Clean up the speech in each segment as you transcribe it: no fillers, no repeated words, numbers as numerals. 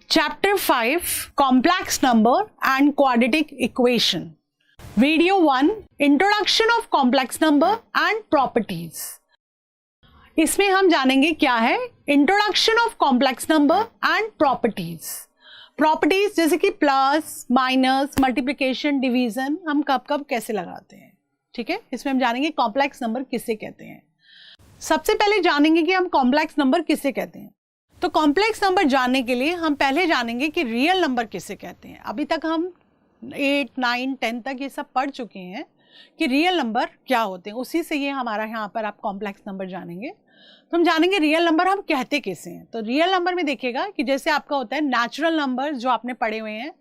Chapter 5 Complex Number and Quadratic Equation. Video 1 Introduction of Complex Number and Properties. इसमें हम जानेंगे क्या है Introduction of Complex Number and Properties. Properties जैसे कि प्लस, माइनस, मल्टीप्लिकेशन, डिवीजन हम कब कब कैसे लगाते हैं, ठीक है। इसमें हम जानेंगे कॉम्प्लेक्स नंबर किसे कहते हैं। सबसे पहले जानेंगे कि हम कॉम्प्लेक्स नंबर किसे कहते हैं। तो कॉम्प्लेक्स नंबर जानने के लिए हम पहले जानेंगे कि रियल नंबर किसे कहते हैं। अभी तक हम 8, 9, 10 तक ये सब पढ़ चुके हैं कि रियल नंबर क्या होते हैं, उसी से ये हमारा यहाँ पर आप कॉम्प्लेक्स नंबर जानेंगे। तो हम जानेंगे रियल नंबर हम कहते कैसे हैं। तो रियल नंबर में देखिएगा कि जैसे आपका होता है नेचुरल नंबर जो आपने पढ़े हुए हैं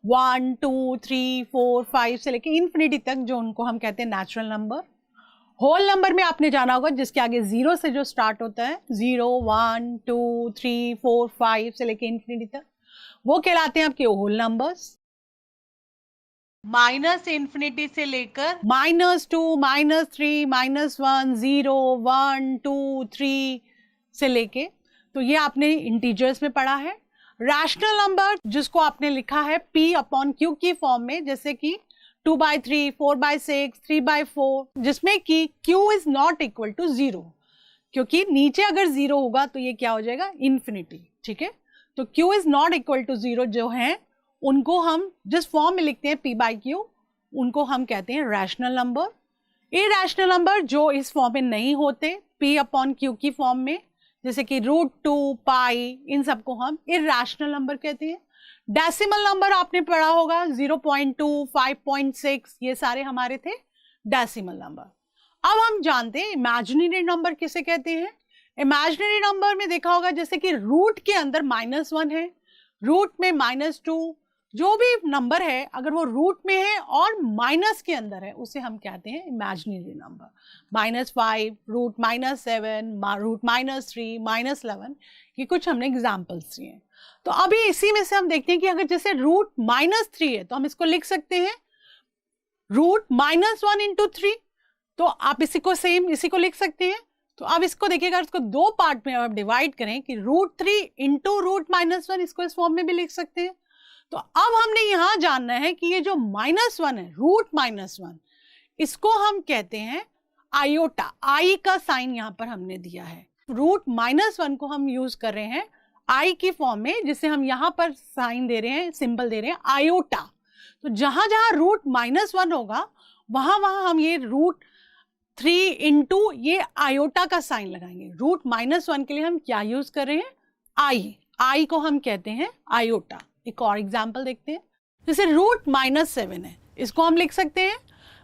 1, 2, 3, 4, 5 से लेके इन्फिनिटी तक, जो उनको हम कहते हैं नेचुरल नंबर। होल नंबर में आपने जाना होगा जिसके आगे 0 से जो स्टार्ट होता है 0, 1, 2, 3, 4, 5 से लेके इन्फिनिटी तक, वो कहलाते हैं आपके होल नंबर्स। माइनस इन्फिनिटी से लेकर -2, -3, -1, 0, 1, 2, 3 से लेके, तो ये आपने इंटीजर्स में पढ़ा है। रैशनल नंबर जिसको आपने लिखा है P/Q की फॉर्म में, जैसे कि 2/3, 4/6, 3/4, जिसमें कि Q is not equal to 0, क्योंकि नीचे अगर 0 होगा तो ये क्या हो जाएगा इन्फिनिटी, ठीक है। तो Q is not equal to 0 जो है उनको हम जिस फॉर्म में लिखते हैं P/Q, उनको हम कहते हैं रैशनल नंबर। इरैशनल नंबर जो इस फॉर्म में नहीं होते P/Q की फॉर्म में, जैसे कि √2, पाई, इन सबको हम इरैशनल नंबर कहते हैं। डेसिमल नंबर आपने पढ़ा होगा 0.2, 5.6, ये सारे हमारे थे डेसिमल नंबर। अब हम जानते हैं इमेजिनरी नंबर किसे कहते हैं। इमेजिनरी नंबर में देखा होगा जैसे कि रूट के अंदर -1 है, रूट में -2, जो भी नंबर है अगर वो रूट में है और माइनस के अंदर है उसे हम कहते हैं इमेजिनरी नंबर। -5, रूट -7, रूट -3, -11, ये कुछ हमने एग्जाम्पल्स दिए हैं। तो अभी इसी में से हम देखते हैं कि अगर जैसे रूट -3 है तो हम इसको लिख सकते हैं रूट -1 इंटू 3, तो आप इसी को लिख सकते हैं। तो अब इसको देखिएगा, इसको दो पार्ट में आप डिवाइड करें कि √3 इंटू रूट -1, इसको इस फॉर्म में भी लिख सकते हैं। तो अब हमने यहां जानना है कि ये जो -1 है, रूट -1, इसको हम कहते हैं आयोटा। आई का साइन यहां पर हमने दिया है। रूट -1 को हम यूज कर रहे हैं आई की फॉर्म में, जिसे हम यहां पर साइन दे रहे हैं, सिंबल दे रहे हैं आयोटा। तो जहां जहां रूट -1 होगा वहां वहां हम ये √3 इंटू ये आयोटा का साइन लगाएंगे। रूट -1 के लिए हम क्या यूज कर रहे हैं, आई को हम कहते हैं आयोटा। एक और एग्जाम्पल देखते हैं, जैसे रूट -7 है, इसको हम लिख सकते हैं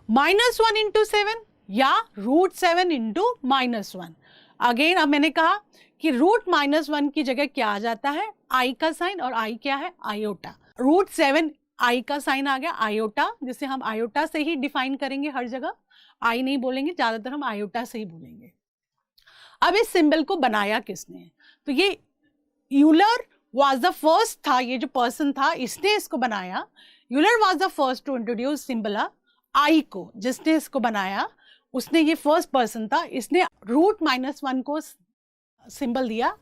-1 इंटू 7 या √7 इंटू -1। अगेन अब मैंने कहा कि रूट -1 की जगह क्या आ जाता है, आई का साइन, और आई क्या है, आयोटा। √7 आई का साइन आ गया आयोटा, जिसे हम आयोटा से ही डिफाइन करेंगे, हर जगह आई नहीं बोलेंगे, ज्यादातर हम आयोटा से ही बोलेंगे। अब इस सिंबल को बनाया किसने, तो ये यूलर वाज द फर्स्ट था, ये जो पर्सन था इसने इसको बनाया। Euler was the first to introduce symbol i को, जिसने इसको बनाया उसने, ये फर्स्ट पर्सन था, इसने रूट -1 को सिंबल दिया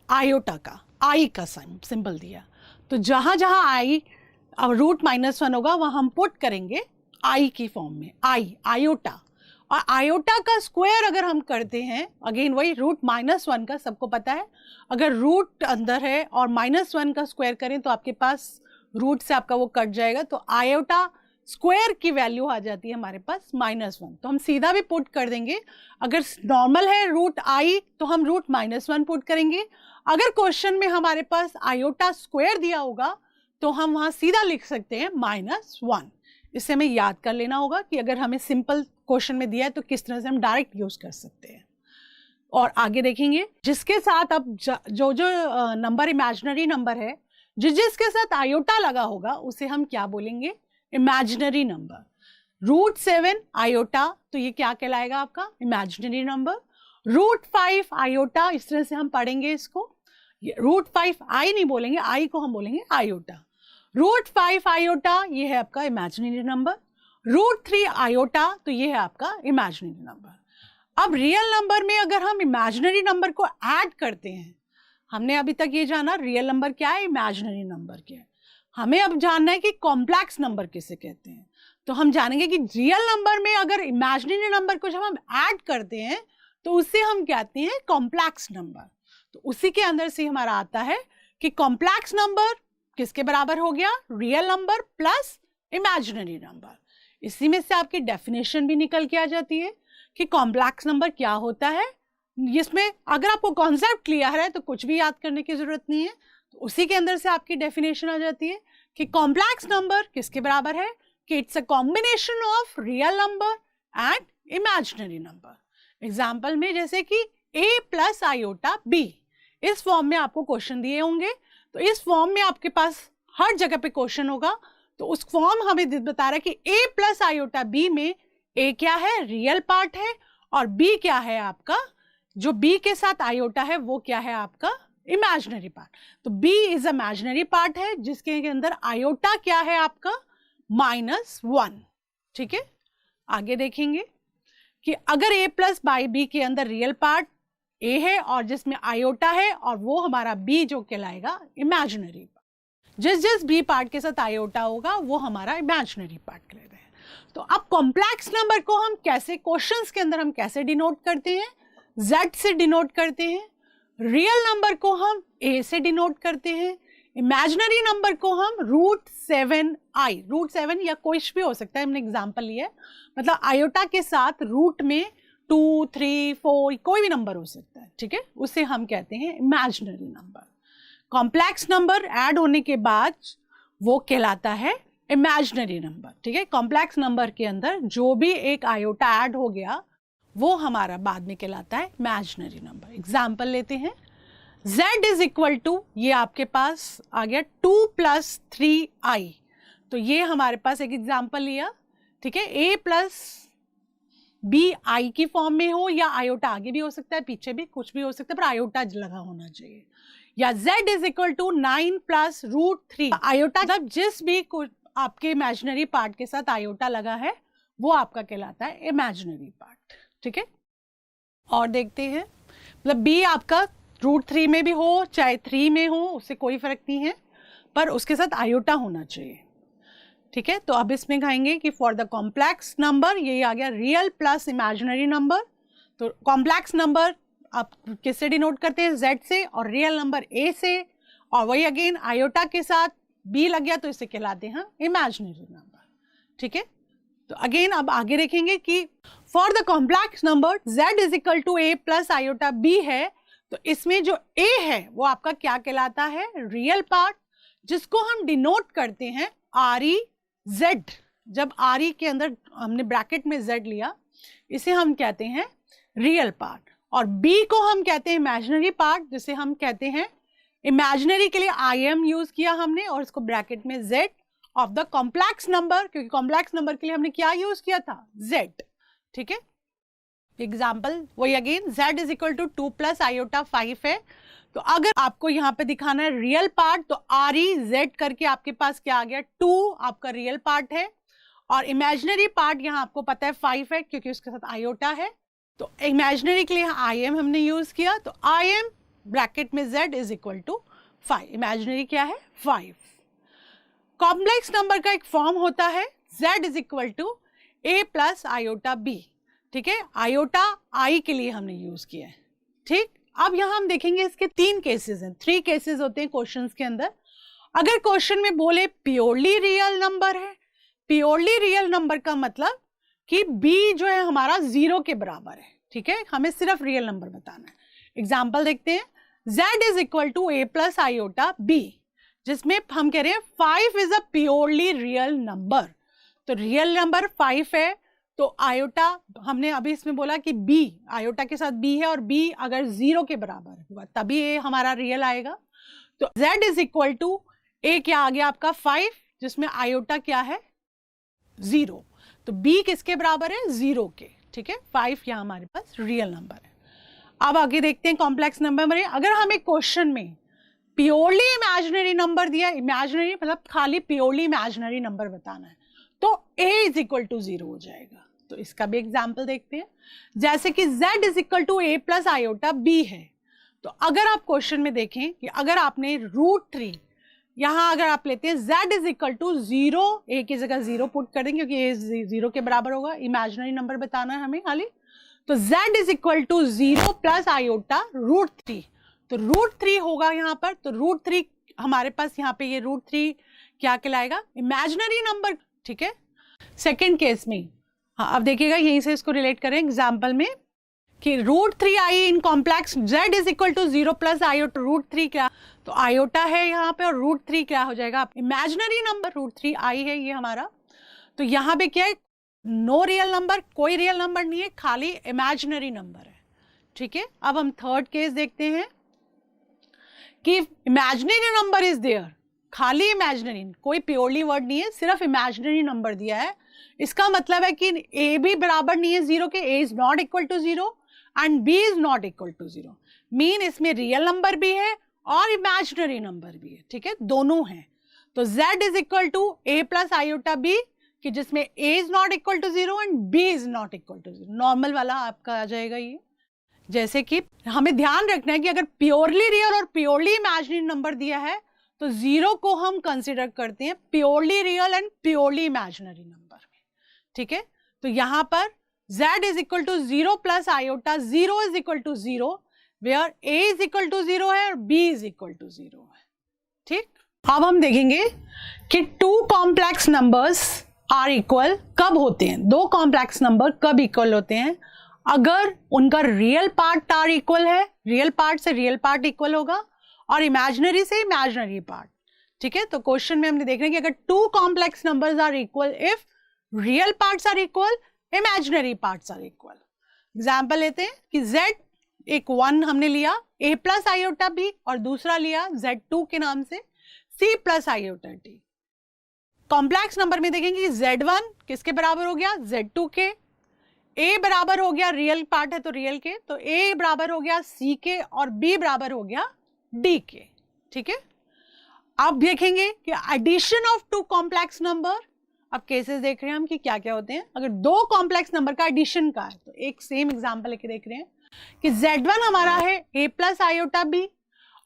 आयोटा का, आई का सिंबल दिया। तो जहां जहां आई अब रूट -1 होगा वहां हम पुट करेंगे आई की फॉर्म में, आयोटा। और आयोटा का स्क्वायर अगर हम करते हैं, अगेन वही रूट -1 का सबको पता है, अगर रूट अंदर है और -1 का स्क्वायर करें तो आपके पास रूट से आपका वो कट जाएगा, तो आयोटा स्क्वायर की वैल्यू आ जाती है हमारे पास -1। तो हम सीधा भी पुट कर देंगे, अगर नॉर्मल है रूट आई तो हम रूट -1 पुट करेंगे। अगर क्वेश्चन में हमारे पास आयोटा स्क्वायर दिया होगा तो हम वहां सीधा लिख सकते हैं -1। इससे हमें याद कर लेना होगा कि अगर हमें सिंपल क्वेश्चन में दिया है तो किस तरह से हम डायरेक्ट यूज कर सकते हैं। और आगे देखेंगे जिसके साथ अब जो नंबर इमेजिनरी नंबर है, जिसके साथ आयोटा लगा होगा उसे हम क्या बोलेंगे, इमेजिनरी नंबर। √7 आयोटा, तो ये क्या कहलाएगा आपका इमेजिनरी नंबर। √5 आयोटा, इस तरह से हम पढ़ेंगे इसको, √5 आई नहीं बोलेंगे, आई को हम बोलेंगे आयोटा। √5 आयोटा ये है आपका इमेजिनरी नंबर। √3 आयोटा, तो ये है आपका इमेजिनरी नंबर। अब रियल नंबर में अगर हम इमेजिनरी नंबर को ऐड करते हैं हमने अभी तक ये जाना रियल नंबर क्या है, इमेजिनरी नंबर क्या है। हमें अब जानना है कि कॉम्प्लेक्स नंबर किसे कहते हैं। तो हम जानेंगे कि रियल नंबर में अगर इमेजिनरी नंबर को जब हम ऐड करते हैं तो उससे हम कहते हैं कॉम्प्लेक्स नंबर। तो उसी के अंदर से हमारा आता है कि कॉम्प्लेक्स नंबर किसके बराबर हो गया, real number plus imaginary number. इसी में से आपकी डेफिनेशन भी निकल के आ जाती है कि कॉम्प्लेक्स नंबर क्या होता है। इसमें अगर आपको कॉन्सेप्ट क्लियर है तो कुछ भी याद करने की जरूरत नहीं है, तो उसी के अंदर से आपकी डेफिनेशन आ जाती है कि कॉम्प्लेक्स नंबर किसके बराबर है, कि it's a combination of real number and imaginary number. Example में जैसे कि a प्लस आयोटा b, इस फॉर्म में आपको क्वेश्चन दिए होंगे, तो इस फॉर्म में आपके पास हर जगह पे क्वेश्चन होगा। तो उस फॉर्म हमें बता रहा है कि a प्लस आयोटा b में a क्या है, रियल पार्ट है, और b क्या है आपका, जो b के साथ आयोटा है वो क्या है आपका, इमेजिनरी पार्ट। तो b इज इमेजिनरी पार्ट है जिसके अंदर आयोटा क्या है आपका, -1। ठीक है, आगे देखेंगे कि अगर a प्लस बाई बी के अंदर रियल पार्ट a है और जिसमें आयोटा है, और वो हमारा b जो कहलाएगा इमेजिनरी पार्ट। जिस b पार्ट के साथ आयोटा होगा वो हमारा इमेजिनरी पार्ट कहलाता है। तो अब कॉम्प्लेक्स नंबर को हम कैसे, क्वेश्चंस के अंदर हम कैसे डिनोट करते हैं, z से डिनोट करते हैं। रियल नंबर को हम a से डिनोट करते हैं। इमेजिनरी नंबर को हम √7i, √7 या कोई भी हो सकता है, हमने एग्जांपल लिया है, मतलब आयोटा के साथ रूट में 2, 3, 4 कोई भी नंबर हो सकता है। ठीक है, उसे हम कहते हैं imaginary number. Complex number add होने के बाद वो कहलाता है इमेजिनरी नंबर। ठीक है, कॉम्प्लेक्स नंबर के अंदर जो भी एक आयोटा ऐड हो गया वो हमारा बाद में कहलाता है इमेजिनरी नंबर। एग्जाम्पल लेते हैं, z इज इक्वल टू, ये आपके पास आ गया 2 + 3i। तो ये हमारे पास एक एग्जाम्पल लिया। ठीक है, a प्लस बी आई की फॉर्म में हो, या आयोटा आगे भी हो सकता है, पीछे भी कुछ भी हो सकता है, पर आयोटा लगा होना चाहिए। या z is equal to 9 + √3। Iota मतलब जिस भी आपके इमेजिनरी पार्ट के साथ आयोटा लगा है वो आपका कहलाता है इमेजिनरी पार्ट। ठीक है, और देखते हैं, मतलब b आपका √3 में भी हो चाहे 3 में हो, उससे कोई फर्क नहीं है, पर उसके साथ आयोटा होना चाहिए। ठीक है, तो अब इसमें कहेंगे कि फॉर द कॉम्प्लेक्स नंबर, ये आ गया रियल प्लस इमेजिनरी नंबर। तो कॉम्प्लेक्स नंबर आप किससे डिनोट करते हैं, z से, और रियल नंबर a से, और वही अगेन आयोटा के साथ b लग गया तो इसे कहलाते हैं इमेजिनरी नंबर। ठीक है, तो अगेन अब आगे देखेंगे कि for the complex number z is equal to a plus iota b है, तो इसमें जो a है वो आपका क्या कहलाता है, रियल पार्ट, जिसको हम डिनोट करते हैं REZ। जब RE के अंदर हमने ब्रैकेट में z लिया, इसे हम कहते हैं रियल पार्ट, और b को हम कहते हैं इमेजिनरी पार्ट, जिसे हम कहते हैं, इमेजिनरी के लिए IM यूज किया हमने, और इसको ब्रैकेट में z of the complex number, क्योंकि कॉम्प्लेक्स नंबर के लिए हमने क्या यूज किया था, z। ठीक है, एग्जाम्पल वही again, z is equal to 2 + iota 5 है। तो अगर आपको यहाँ पे दिखाना है रियल पार्ट, तो REZ करके आपके पास क्या आ गया, 2 आपका रियल पार्ट है, और इमेजिनरी पार्ट यहाँ आपको पता है 5 है क्योंकि उसके साथ आयोटा है। तो इमेजिनरी के लिए IM हमने यूज किया, तो IM ब्रैकेट में z is equal to 5, imaginary क्या है 5। कॉम्प्लेक्स नंबर का एक फॉर्म होता है z is equal to a plus iota b। ठीक है, आयोटा i के लिए हमने यूज किया है। ठीक, अब यहाँ हम देखेंगे इसके 3 केसेस हैं, 3 केसेस होते हैं क्वेश्चंस के अंदर। अगर क्वेश्चन में बोले प्योरली रियल नंबर है, प्योरली रियल नंबर का मतलब कि b जो है हमारा 0 के बराबर है। ठीक है, हमें सिर्फ रियल नंबर बताना है। एग्जाम्पल देखते हैं, z is equal to a plus iota b, जिसमें हम कह रहे हैं 5 is a purely real number. तो रियल नंबर 5 है, तो आयोटा हमने अभी इसमें बोला कि b आयोटा के साथ b है, और b अगर 0 के बराबर हुआ तभी a हमारा रियल आएगा। तो z is equal to a क्या आ गया आपका 5, जिसमें आयोटा क्या है 0, तो b किसके बराबर है 0 के। ठीक है, 5 यहाँ हमारे पास रियल नंबर है। अब आगे देखते हैं कॉम्प्लेक्स नंबर में, अगर हमें क्वेश्चन में प्योरली इमेजिनरी नंबर दिया, इमेजिनरी मतलब खाली प्योरली इमेजिनरी नंबर बताना है, तो a इज इक्वल टू 0 हो जाएगा। तो इसका भी एग्जाम्पल देखते हैं, जैसे कि z is equal to a plus iota b है, तो अगर आप क्वेश्चन में देखें कि अगर आपने √3 यहाँ अगर आप लेते हैं z is equal to 0, a की जगह 0 पुट कर देंगे क्योंकि a 0 के बराबर होगा, इमेजिनरी नंबर बताना है हमें खाली। तो z is equal to 0 plus iota √3, तो √3 होगा यहाँ पर। तो √3 हमारे पास यहाँ पे ये √3 क्या कहलाएगा, इमेजिनरी नंबर, ठीक है। सेकेंड केस में हाँ, अब देखिएगा यहीं से इसको रिलेट करें एग्जाम्पल में कि √3i in complex z is equal to 0 plus iota √3 क्या, तो आयोटा है यहाँ पे और √3 क्या हो जाएगा, इमेजिनरी नंबर √3i है ये हमारा। तो यहाँ पे क्या है, नो रियल नंबर, कोई रियल नंबर नहीं है, खाली इमेजिनरी नंबर है, ठीक है। अब हम थर्ड केस देखते हैं कि इमेजिनरी नंबर इज देयर, खाली इमेजिनरी, कोई प्योरली वर्ड नहीं है, सिर्फ इमेजिनरी नंबर दिया है। इसका मतलब है कि a भी बराबर नहीं है 0 के, a is not equal to 0 and b is not equal to 0, mean इसमें रियल नंबर भी है और इमेजिनरी नंबर भी है, ठीक है, दोनों हैं। तो z is equal to a plus iota b, कि जिसमें a is not equal to 0 and b is not equal to 0, normal वाला आपका आ जाएगा ये। जैसे कि हमें ध्यान रखना है कि अगर प्योरली रियल और प्योरली इमेजिनरी नंबर दिया है तो 0 को हम कंसिडर करते हैं purely real and purely imaginary number में, ठीक है। तो यहाँ पर z is equal to 0 plus iota 0 is equal to 0, where a is equal to 0 है और b इज इक्वल टू 0 है, ठीक। अब हम देखेंगे कि two complex numbers are equal कब होते हैं, दो कॉम्प्लेक्स नंबर कब इक्वल होते हैं, अगर उनका रियल पार्ट आर इक्वल है, रियल पार्ट से रियल पार्ट इक्वल होगा और इमेजिनरी से इमेजिनरी पार्ट, ठीक है। तो क्वेश्चन में हमने देख रहे हैं कि अगर two complex numbers are equal if real parts are equal, imaginary parts are equal. Example लेते हैं कि z एक 1 हमने लिया a प्लस आयोटा b और दूसरा लिया z2 के नाम से c plus iota d। Complex number में देखेंगे कि z1 किसके बराबर हो गया, z2 के, a बराबर हो गया, रियल पार्ट है तो रियल के, तो a बराबर हो गया c के और b बराबर हो गया d के, ठीक है। अब देखेंगे कि addition of two complex number, अब केसेस देख रहे हैं हम कि क्या क्या होते हैं अगर दो कॉम्प्लेक्स नंबर का एडिशन का है। तो एक सेम एग्जांपल लेके देख रहे हैं कि z1 हमारा है a प्लस आयोटा b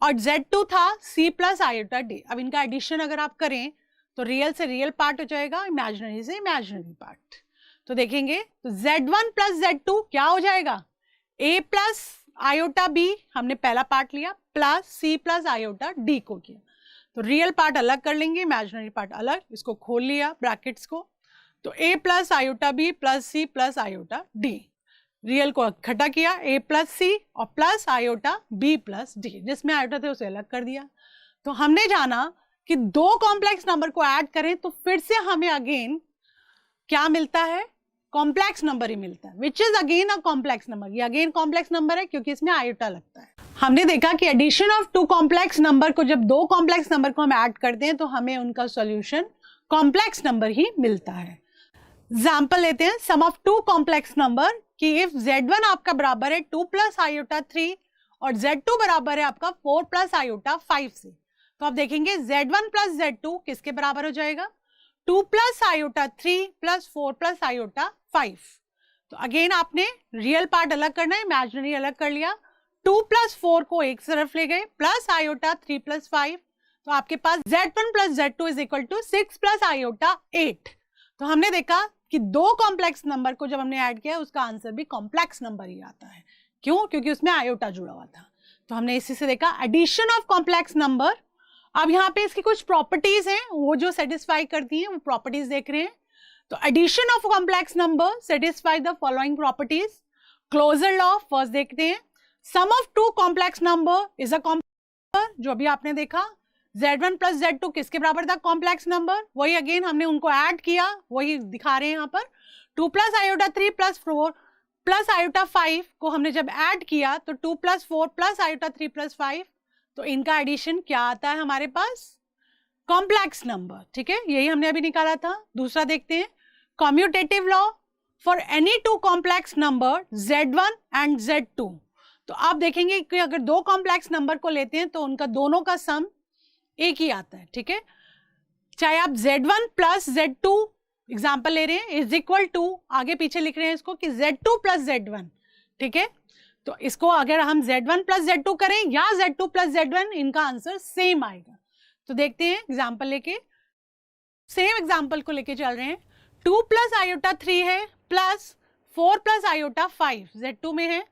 और z2 था c प्लस आयोटा d। अब इनका एडिशन अगर आप करें तो रियल से रियल पार्ट हो जाएगा, इमेजिनरी से इमेजिनरी पार्ट। तो देखेंगे तो z1 प्लस z2 क्या हो जाएगा, a प्लस आयोटा b हमने पहला पार्ट लिया plus c plus iota d को किया, तो रियल पार्ट अलग कर लेंगे, इमेजिनरी पार्ट अलग, इसको खोल लिया ब्रैकेट्स को, तो a plus iota b plus c plus iota d, real को इकट्ठा किया a प्लस c और plus iota b plus d, जिसमें आयोटा थे उसे अलग कर दिया। तो हमने जाना कि दो कॉम्प्लेक्स नंबर को ऐड करें तो फिर से हमें अगेन क्या मिलता है, कॉम्प्लेक्स नंबर ही मिलता है, which is again a complex number. ये अगेन कॉम्प्लेक्स नंबर है क्योंकि इसमें आयोटा लगता है। हमने देखा कि addition of two complex number को, जब दो कॉम्प्लेक्स नंबर को हम ऐड करते हैं तो हमें उनका सॉल्यूशन कॉम्प्लेक्स नंबर ही मिलता है। एग्जाम्पल लेते हैं sum of two complex number कि इफ z1 आपका बराबर है 2 प्लस आयोटा 3 और z2 बराबर है आपका 4 प्लस आयोटा 5 से, तो आप देखेंगे z1 प्लस z2 किसके बराबर हो जाएगा, 2 plus iota 3 plus 4 plus iota 5। तो अगेन आपने रियल पार्ट अलग करना है, इमेजिनरी अलग कर लिया, 2 प्लस 4 को एक तरफ ले गए प्लस आयोटा 3 प्लस 5, तो आपके पास z1 plus z2 is equal to 6 plus iota 8। तो हमने देखा कि दो कॉम्प्लेक्स नंबर को जब हमने ऐड किया उसका आंसर भी कॉम्प्लेक्स नंबर ही आता है, क्यों, क्योंकि उसमें आयोटा जुड़ा हुआ था। तो हमने इसी से देखा एडिशन ऑफ कॉम्प्लेक्स नंबर। अब यहाँ पे इसकी कुछ प्रॉपर्टीज हैं वो जो सेटिस्फाई करती हैं, वो प्रॉपर्टीज देख रहे हैं। तो addition of complex number satisfy the following properties. Closure law first देखते हैं, sum of two complex number is a complex number, जो अभी आपने देखा z1 प्लस z2 किसके बराबर था, कॉम्प्लेक्स नंबर, वही अगेन हमने उनको ऐड किया, वही दिखा रहे हैं यहाँ पर, 2 plus iota 3 plus 4 plus iota 5 को हमने जब ऐड किया तो 2 प्लस 4 प्लस आयोटा 3 प्लस 5, तो इनका एडिशन क्या आता है हमारे पास, कॉम्प्लेक्स नंबर, ठीक है, यही हमने अभी निकाला था। दूसरा देखते हैं commutative law for any two complex number z1 and z2। तो आप देखेंगे कि अगर दो कॉम्प्लेक्स नंबर को लेते हैं तो उनका दोनों का सम एक ही आता है, ठीक है, चाहे आप z1 प्लस z2 एग्जाम्पल ले रहे हैं इज इक्वल टू, आगे पीछे लिख रहे हैं इसको कि z2 प्लस z1, ठीक है, तो इसको अगर हम Z1 प्लस Z2 करें या Z2 प्लस Z1, इनका आंसर सेम आएगा। तो देखते हैं एग्जाम्पल लेके, सेम एग्जाम्पल को लेके चल रहे हैं। 2 प्लस आयोटा 3 है प्लस 4 प्लस आयोटा 5 Z2 में है।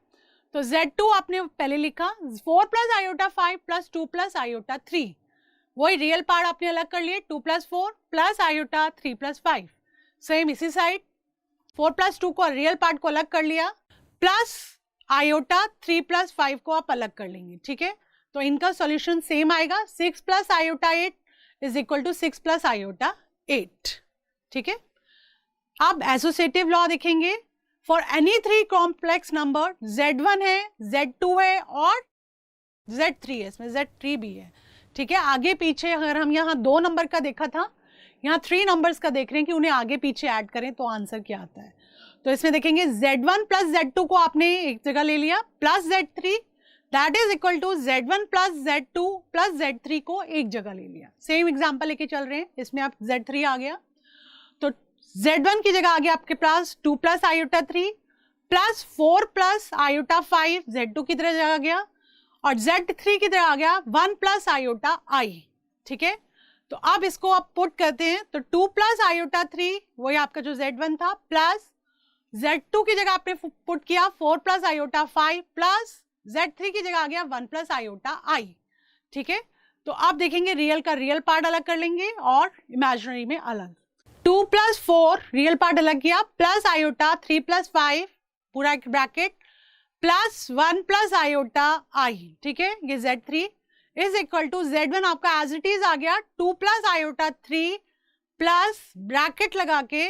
तो Z2 आपने पहले लिखा, 4 plus iota 5 plus 2 plus iota 3, वही रियल पार्ट आपने अलग कर लिए, 2 plus 4 plus iota 3 plus 5। Same इसी साइड 4 प्लस 2 को रियल पार्ट को अलग कर लिया, प्लस आयोटा 3 प्लस 5 को आप अलग कर लेंगे, ठीक है। तो इनका सॉल्यूशन सेम आएगा, 6 plus iota 8 is equal to 6 plus iota 8, ठीक है। अब एसोसिएटिव लॉ देखेंगे, for any 3 complex number, Z1 है, Z2 है और Z3 है, इसमें Z3 भी है, ठीक है। आगे पीछे अगर हम यहाँ 2 नंबर का देखा था, यहाँ 3 नंबर्स का देख रहे हैं कि उन्हें आगे पीछे ऐड करें तो आंसर क्या आता है। तो इसमें देखेंगे Z1 प्लस Z2 को आपने एक जगह ले लिया, plus Z3 that is equal to Z1 plus Z2 plus Z3 को एक जगह ले लिया। सेम एग्जांपल लेके चल रहे हैं, इसमें आप Z3 आ गया, तो Z1 की जगह आ गया आपके पास 2 plus iota 3 plus 4 plus iota 5 Z2 की तरह जगह गया, और Z3 की तरह आ गया 1 प्लस आयोटा I, ठीक है। तो अब इसको आप पुट करते हैं, तो 2 प्लस आयोटा 3 वही आपका जो Z1 था, प्लस Z2 की जगह आपने पुट किया 4 प्लस आयोटा 5 प्लस Z3 की जगह आ गया 1 प्लस आयोटा I, ठीक है। तो आप देखेंगे रियल का रियल पार्ट अलग कर लेंगे और इमेजिनरी में अलग। 2 प्लस 4 रियल पार्ट अलग किया, प्लस आयोटा 3 प्लस 5 पूरा bracket plus 1 plus iota I, ठीक है। ये Z3 is equal to Z1 आपका एज इट इज आ गया 2 प्लस आयोटा 3 प्लस ब्रैकेट लगा के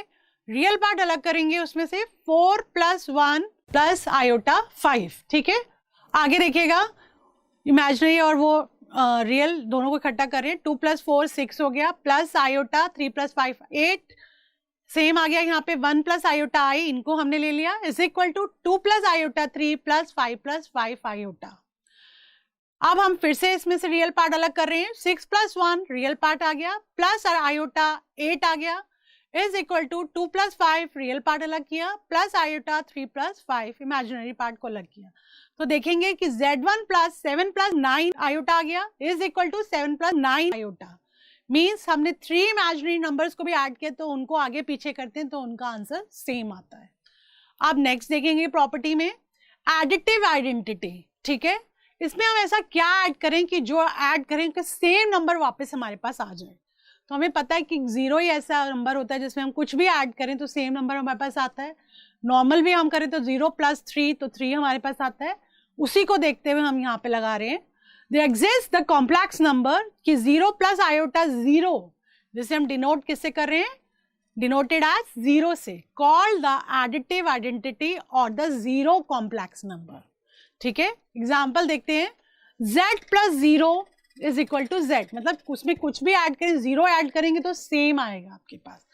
रियल पार्ट अलग करेंगे, उसमें से 4 प्लस 1 प्लस आयोटा 5, ठीक है। आगे देखिएगा इमेजिनरी और वो रियल दोनों को इकट्ठा करें, 2 प्लस 4 6 हो गया, प्लस आयोटा 3 प्लस 5 8, सेम आ गया यहाँ पे 1 प्लस आयोटा I, इनको हमने ले लिया, is equal to 2 plus iota 3 plus 5 iota. अब हम फिर से इसमें से रियल पार्ट अलग कर रहे हैं, 6 प्लस 1 रियल पार्ट आ गया, प्लस आयोटा 8 आ गया, is equal to 2 plus 5 real part अलग किया, plus iota 3 plus 5 imaginary part को अलग किया। तो देखेंगे कि Z1 प्लस 7 प्लस 9 आयोटा आ गया, is equal to 7 plus 9 iota. Means हमने 3 इमेजिनरी नंबर्स को भी ऐड किया, तो उनको आगे पीछे करते हैं तो उनका आंसर सेम आता है। अब नेक्स्ट देखेंगे प्रॉपर्टी में एडिटिव आइडेंटिटी, ठीक है। इसमें हम ऐसा क्या ऐड करें कि जो ऐड करें कि सेम नंबर वापस हमारे पास आ जाए। तो हमें पता है कि 0 ही ऐसा नंबर होता है जिसमें हम कुछ भी ऐड करें तो सेम नंबर हमारे पास आता है। नॉर्मल भी हम करें तो 0 प्लस 3 तो 3 हमारे पास आता है, उसी को देखते हुए हम यहाँ पे लगा रहे हैं there exists the complex number कि 0 प्लस आयोटा 0, जिसे हम डिनोट किससे कर रहे हैं, डिनोटेड एज 0 से, कॉल्ड द एडिटिव आइडेंटिटी और द 0 कॉम्प्लेक्स नंबर, ठीक है। एग्जाम्पल देखते हैं, z plus 0 is equal to z, मतलब उसमें कुछ भी ऐड करें 0 ऐड करेंगे तो सेम आएगा आपके पास।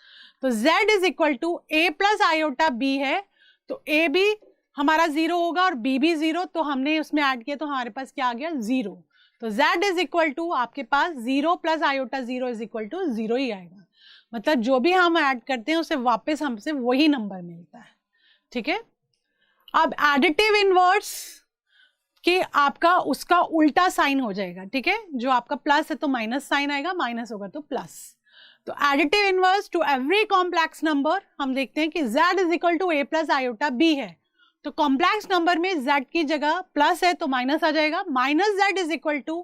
तो z is equal to a plus iota b है, तो a भी हमारा 0 होगा और b भी 0, तो हमने उसमें ऐड किया तो हमारे पास क्या आ गया 0। तो z इज इक्वल टू आपके पास 0 plus iota 0 is equal to 0 ही आएगा, मतलब जो भी हम ऐड करते हैं उसे वापस हमसे वही नंबर मिलता है, ठीक है। अब एडिटिव इनवर्स कि आपका उसका उल्टा साइन हो जाएगा, ठीक है। जो आपका प्लस है तो माइनस साइन आएगा, माइनस होगा तो प्लस। तो additive inverse to every complex number हम देखते हैं कि z is equal to a plus iota b है, तो कॉम्प्लेक्स नंबर में z की जगह प्लस है तो माइनस आ जाएगा, minus z is equal two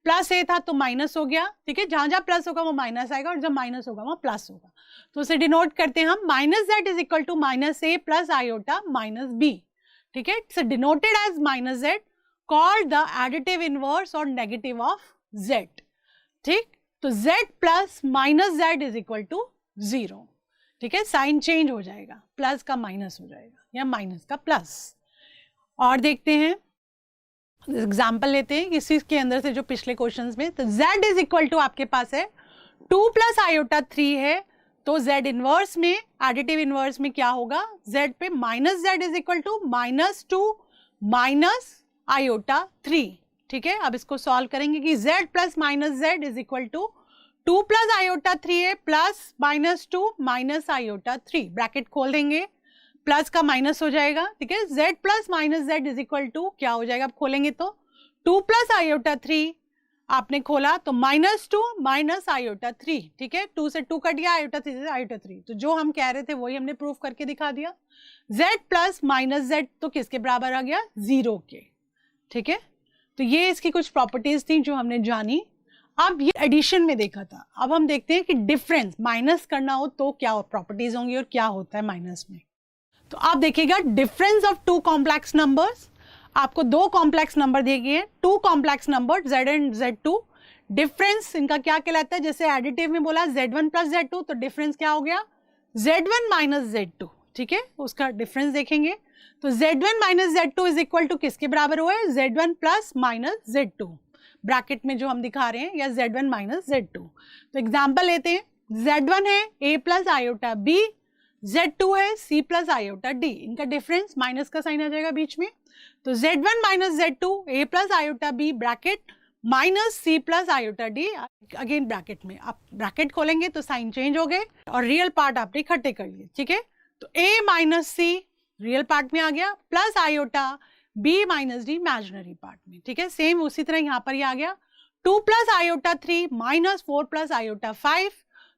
plus a था तो माइनस हो गया, ठीक है। जहां जहां प्लस होगा वो माइनस आएगा और जब माइनस होगा वहां प्लस होगा, तो उसे डिनोट करते हैं हम minus z is equal to minus a plus iota minus b, ठीक है। It's denoted as minus z, called the additive inverse और नेगेटिव ऑफ z, ठीक। तो z plus minus z is equal to 0, ठीक है। साइन चेंज हो जाएगा, plus का माइनस हो जाएगा या माइनस का प्लस। और देखते हैं एग्जाम्पल लेते हैं इसी के अंदर से जो पिछले क्वेश्चंस में, तो z इज इक्वल टू आपके पास है 2 प्लस आयोटा 3 है, तो z इनवर्स में एडिटिव इनवर्स में क्या होगा, z पे minus z is equal to minus 2 minus iota 3, ठीक है। अब इसको सॉल्व करेंगे कि z plus minus z is equal to 2 plus iota 3 है plus minus 2 minus iota 3, bracket खोल देंगे, प्लस का माइनस हो जाएगा, ठीक है। z plus minus z is equal to क्या हो जाएगा, आप खोलेंगे तो 2 प्लस आयोटा 3, आपने खोला तो -2 माइनस आयोटा 3, ठीक है। 2 से 2 कट गया, आयोटा 3 से आयोटा 3, तो जो हम कह रहे थे वही हमने प्रूफ करके दिखा दिया। z प्लस माइनस जेड तो किसके बराबर आ गया, 0 के, ठीक है। तो ये इसकी कुछ प्रॉपर्टीज थी जो हमने जानी। अब ये एडिशन में देखा था, अब हम देखते हैं कि डिफरेंस माइनस करना हो तो क्या प्रॉपर्टीज होंगी और क्या होता है माइनस में। तो आप देखिएगा difference of two complex numbers, आपको दो कॉम्प्लेक्स नंबर दिए गए हैं, two complex number z and z2, difference इनका क्या कहलाता है, जैसे एडिटिव में बोला z1 प्लस z2, तो डिफरेंस क्या हो गया, z1 माइनस z2, ठीक है। उसका डिफरेंस देखेंगे तो z1 minus z2 is equal to किसके बराबर हुआ है, z1 plus minus z2, bracket में जो हम दिखा रहे हैं, या z1 माइनस z2। तो एग्जांपल लेते हैं, z1 है a plus iota b, z2 है c प्लस आयोटा d, इनका डिफरेंस माइनस का साइन आ जाएगा बीच में, तो z1 minus z2 a plus iota b bracket minus c plus iota d, again bracket में आप ब्रैकेट खोलेंगे तो साइन चेंज हो गए और रियल पार्ट आपने इकट्ठे कर लिए, ठीक है। तो a minus c real part में आ गया, plus iota b minus D imaginary part में, ठीक है। सेम उसी तरह यहाँ पर ही आ गया 2 plus iota 3 minus 4 plus iota 5,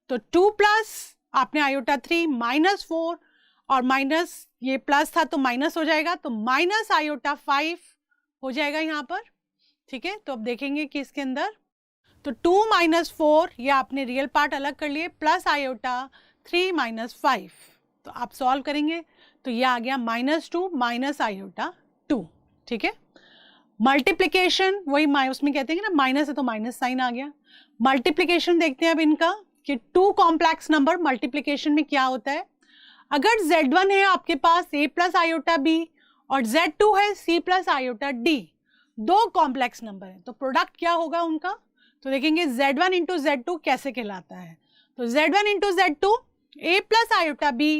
तो 2 प्लस आपने आयोटा 3 माइनस 4 और माइनस ये प्लस था तो माइनस हो जाएगा, तो माइनस आयोटा 5 हो जाएगा यहाँ पर, ठीक है। तो अब देखेंगे कि इसके अंदर तो 2 माइनस 4 ये आपने रियल पार्ट अलग कर लिए, प्लस आयोटा 3 माइनस 5, तो आप सॉल्व करेंगे तो ये आ गया -2 माइनस आयोटा 2, ठीक है। मल्टीप्लिकेशन वही उसमें कहते हैं ना माइनस है तो माइनस साइन आ गया। मल्टीप्लिकेशन देखते हैं अब इनका कि टू कॉम्प्लेक्स नंबर मल्टीप्लिकेशन में क्या होता है, अगर z1 है आपके पास a प्लस आयोटा b और z2 है c प्लस आयोटा d, दो कॉम्प्लेक्स नंबर है, तो प्रोडक्ट क्या होगा उनका, तो देखेंगे z1 इंटू z2 कैसे कहलाता है, तो z1 into z2 a plus iota b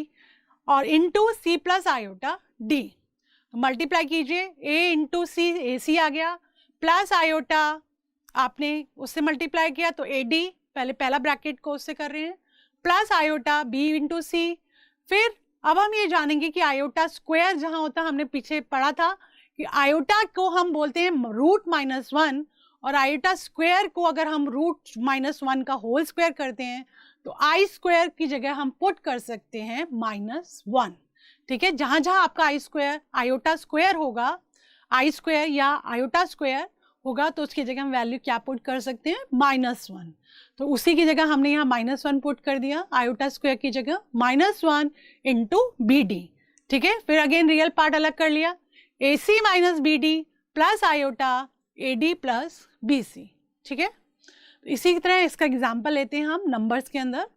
और into c plus iota d, तो मल्टीप्लाई कीजिए, a इंटू सी ए सी आ गया, प्लस आयोटा आपने उससे मल्टीप्लाई किया तो ए डी, पहले पहला ब्रैकेट को उससे कर रहे हैं, प्लस आयोटा b इंटू सी। फिर अब हम ये जानेंगे कि आयोटा स्क्वायर जहां होता है, हमने पीछे पढ़ा था कि आयोटा को हम बोलते हैं रूट -1 और आयोटा स्क्वायर को अगर हम रूट -1 का होल स्क्वायर करते हैं तो आई स्क्वायर की जगह हम पुट कर सकते हैं -1, ठीक है। जहां जहां आपका आई स्क्वायर आयोटा स्क्वायर होगा, आई स्क्वायर या आयोटा स्क्वायर होगा तो उसकी जगह हम वैल्यू क्या पुट कर सकते हैं, -1, तो उसी की जगह हमने यहाँ -1 पुट कर दिया, आयोटा स्क्वायर की जगह -1 इंटू बी डी, ठीक है। फिर अगेन रियल पार्ट अलग कर लिया, a c minus b d plus iota a d plus b c, ठीक है। इसी तरह इसका एग्जाम्पल लेते हैं हम नंबर्स के अंदर,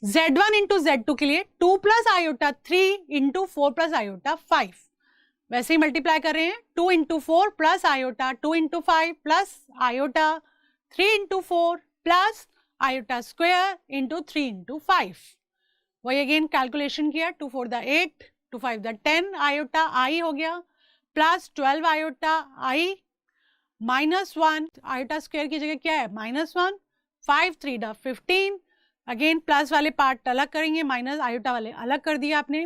z1 इंटू z2 के लिए 2 plus iota 3 into 4 plus iota 5, वैसे ही मल्टीप्लाई कर रहे हैं, 2 into 4 plus iota 2 into 5 plus iota 3 into 4 plus iota square into 3 into 5, वही अगेन कैलकुलेशन किया, 2 4 द 8 2 5 द 10 आयोटा आई हो गया, प्लस 12 आयोटा आई -1 आयोटा स्क्वायर की जगह क्या है -1, 5 3 द 15, अगेन प्लस वाले पार्ट अलग करेंगे, माइनस आयोटा वाले अलग कर दिया आपने,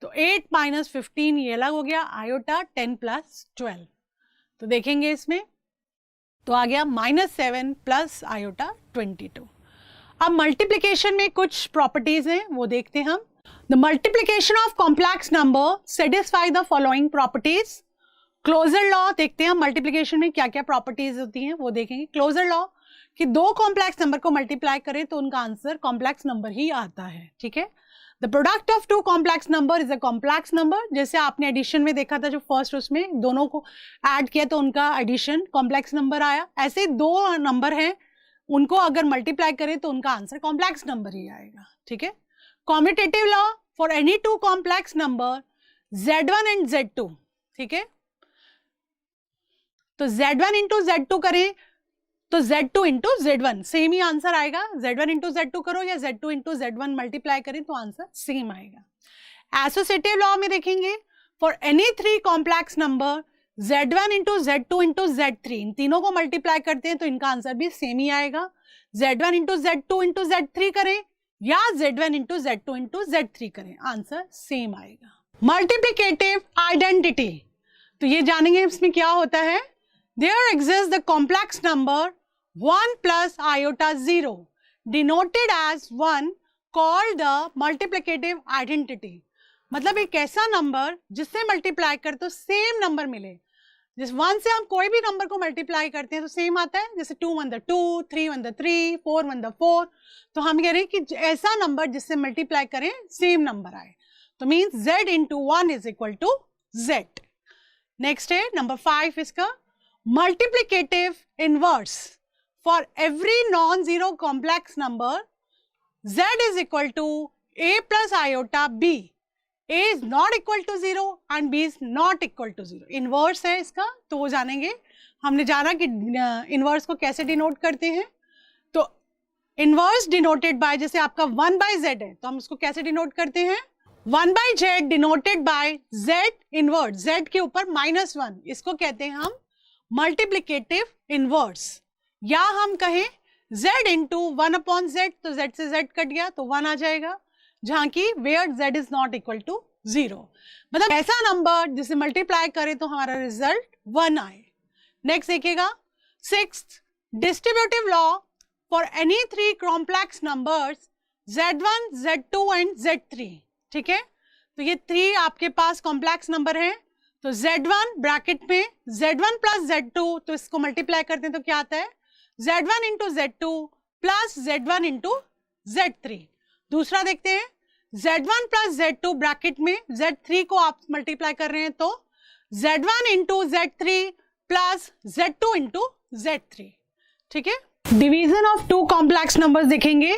तो 8 माइनस 15 ये अलग हो गया, आयोटा 10 प्लस 12, तो देखेंगे इसमें तो आ गया -7 प्लस आयोटा 22। अब मल्टीप्लिकेशन में कुछ प्रॉपर्टीज हैं वो देखते हैं हम। The multiplication of complex number satisfy the following properties. Closure law देखते हैं हम, मल्टीप्लिकेशन में क्या क्या प्रॉपर्टीज होती हैं वो देखेंगे। क्लोजर लॉ कि दो कॉम्प्लेक्स नंबर को मल्टीप्लाई करें तो उनका आंसर कॉम्प्लेक्स नंबर ही आता है, ठीक है। The product of two complex number is a complex number, जैसे आपने एडिशन में देखा था जो फर्स्ट उसमें दोनों को ऐड किया तो उनका एडिशन कॉम्प्लेक्स नंबर आया, ऐसे दो नंबर हैं उनको अगर मल्टीप्लाई करें तो उनका आंसर कॉम्प्लेक्स नंबर ही आएगा, ठीक है। Commutative law for any two complex number z1 and z2, ठीक है, तो z1 इंटू z2 करें तो z2 इंटू z1 सेम ही आंसर आएगा, z1 इंटू z2 करो या z2 इंटू z1 मल्टीप्लाई करें तो आंसर सेम आएगा। एसोसिएटिव लॉ में देखेंगे for any three complex number z1 into z2 into z3, इन तीनों को मल्टीप्लाई करते हैं तो इनका आंसर भी सेम ही आएगा, z1 into z2 into z3 करें या z1 into z2 into z3 करें, आंसर सेम आएगा। मल्टीप्लिकेटिव आइडेंटिटी, तो ये जानेंगे इसमें क्या होता है। There exist the complex number 1 plus iota 0 denoted as 1 called the multiplicative identity. मतलब एक ऐसा नंबर जिससे मल्टीप्लाई कर तो सेम नंबर मिले। जिस 1 से हम कोई भी नंबर को मल्टीप्लाई करते हैं तो सेम आता है, जैसे 2 1 2, 3 1 3, 4 1 4। तो हम कह रहे हैं कि ऐसा नंबर जिससे मल्टीप्लाई करें सेम नंबर आए, तो means z into 1 is equal to z। Next है नंबर 5 इसका multiplicative inverse for every non zero complex number z is equal to a plus iota b, a is not equal to 0 and b is not equal to 0। Inverse है इसका, तो वो जानेंगे। हमने जाना कि इनवर्स को कैसे डिनोट करते हैं। तो इनवर्स डिनोटेड बाय, जैसे आपका 1 बाय z है तो हम उसको कैसे डिनोट करते हैं, 1 by z denoted by z inverse, z के ऊपर -1, इसको कहते हैं हम मल्टीप्लिकेटिव इनवर्स। या हम कहें z इंटू 1 अपॉन z, तो z से z कट गया तो 1 आ जाएगा, जहां की where z is not equal to 0। मतलब ऐसा नंबर जिसे मल्टीप्लाई करें तो हमारा रिजल्ट 1 आए। नेक्स्ट देखिएगा 6th distributive law for any 3 complex numbers z1 z2 and z3। ठीक है, तो ये 3 आपके पास कॉम्प्लेक्स नंबर हैं, तो z1 ब्रैकेट में z1 प्लस z2, तो इसको मल्टीप्लाई करते हैं तो क्या आता है z1 into z2 plus z1 into z3। दूसरा देखते हैं z1 प्लस z2 ब्रैकेट में z3 को आप मल्टीप्लाई कर रहे हैं तो z1 into z3 plus z2 into z3। ठीक है, डिवीजन ऑफ 2 कॉम्प्लेक्स नंबर्स देखेंगे।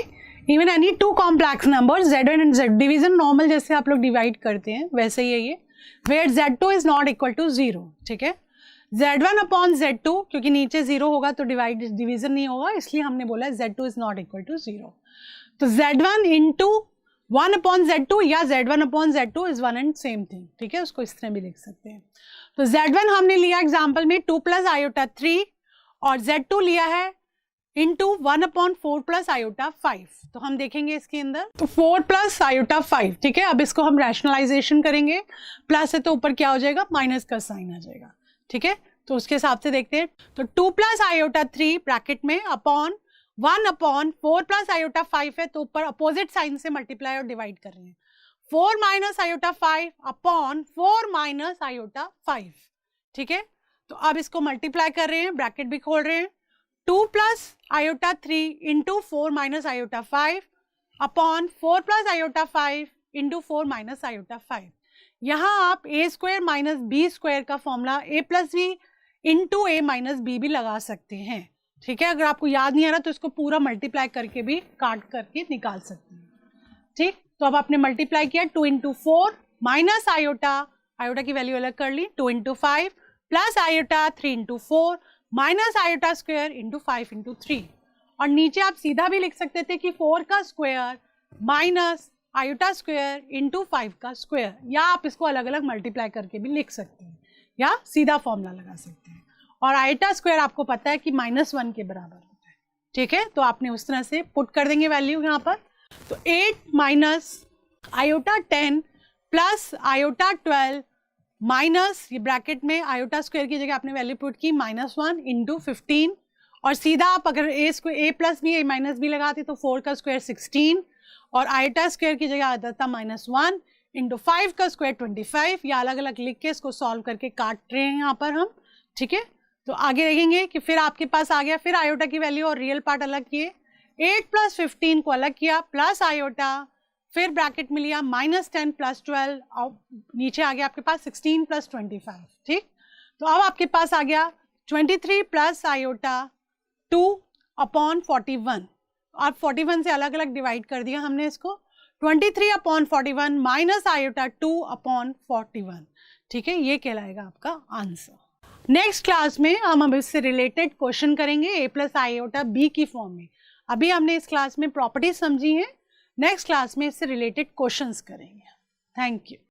Even any 2 complex numbers z1 and z, division normal जैसे आप लोग डिवाइड करते हैं वैसे ही है ये, where z2 is not equal to 0। ठीक है, z1 अपॉन z2, क्योंकि नीचे 0 होगा तो डिवीजन नहीं होगा, इसलिए हमने बोला z2 is not equal to 0। तो z1 इंटू 1 अपॉन z2 या z1 upon z2 is one and same thing. ठीक है, उसको इस तरह भी लिख सकते हैं। तो z1 हमने लिया एग्जाम्पल में 2 प्लस आयोटा 3 और z2 लिया है इंटू 1 अपॉन 4 प्लस आयोटा 5। तो हम देखेंगे इसके अंदर तो 4 प्लस आयोटा 5। ठीक है, अब इसको हम रैशनलाइजेशन करेंगे, प्लस है तो ऊपर क्या हो जाएगा माइनस का साइन आ जाएगा। ठीक है, तो उसके हिसाब से देखते हैं। तो 2 प्लस आयोटा 3 ब्रैकेट में अपॉन 1 अपॉन 4 प्लस आयोटा 5 है, तो ऊपर अपोजिट साइन से मल्टीप्लाई और डिवाइड कर रहे हैं। 4 minus iota 5 upon 4 minus iota 5। ठीक है, तो अब इसको मल्टीप्लाई कर रहे हैं, ब्रैकेट भी खोल रहे हैं। 2 plus iota 3 into 4 minus iota 5 upon 4 plus iota 5 into 4 minus iota 5। यहाँ आप a square minus b square का formula a plus b into a minus b भी लगा सकते हैं। ठीक है, अगर आपको याद नहीं आ रहा तो इसको पूरा मल्टीप्लाई करके भी काट करके निकाल सकते हैं। ठीक, तो अब आपने मल्टीप्लाई किया 2 इंटू 4 माइनस आयोटा, आयोटा की वैल्यू अलग कर ली, 2 into 5 plus iota 3 into 4 minus iota square into 5 into 3। और नीचे आप सीधा भी लिख सकते थे कि 4 का square minus iota square into 5 का स्क्वायर, या आप इसको अलग अलग मल्टीप्लाई करके भी लिख सकते हैं या सीधा फॉर्मूला लगा सकते हैं। और आयोटा स्क्वायर आपको पता है कि -1 के बराबर होता है। ठीक है, तो आपने उस तरह से पुट कर देंगे वैल्यू यहाँ पर। तो 8 minus iota 10 plus iota 12 minus, ये ब्रैकेट में आयोटा स्क्वायर की जगह आपने वैल्यू पुट की -1 इंटू 15, और सीधा आप अगर a plus b a minus b लगाते तो 4 का स्क्वायर 16 और आयोटा स्क्वायर की जगह आता था -1 इंटू 5 का स्क्वायर 25, या अलग अलग लिख के इसको सॉल्व करके काट रहे हैं यहाँ पर हम। ठीक है, तो आगे देखेंगे कि फिर आपके पास आ गया, फिर आयोटा की वैल्यू और रियल पार्ट अलग किए, 8 प्लस 15 को अलग किया प्लस आयोटा, फिर ब्रैकेट में लिया -10 प्लस 12 और नीचे आ गया आपके पास 16 प्लस 25। ठीक, तो अब आपके पास आ गया 23 प्लस आयोटा 2 अपॉन 41, और 41 से अलग अलग डिवाइड कर दिया हमने इसको, 23 अपॉन 41 माइनस आयोटा 2 अपॉन 41। ठीक है, ये कहलाएगा आपका आंसर। नेक्स्ट क्लास में हम इससे रिलेटेड क्वेश्चन करेंगे a प्लस आयोटा b की फॉर्म में। अभी हमने इस क्लास में प्रॉपर्टीज समझी हैं, नेक्स्ट क्लास में इससे रिलेटेड क्वेश्चंस करेंगे। Thank you.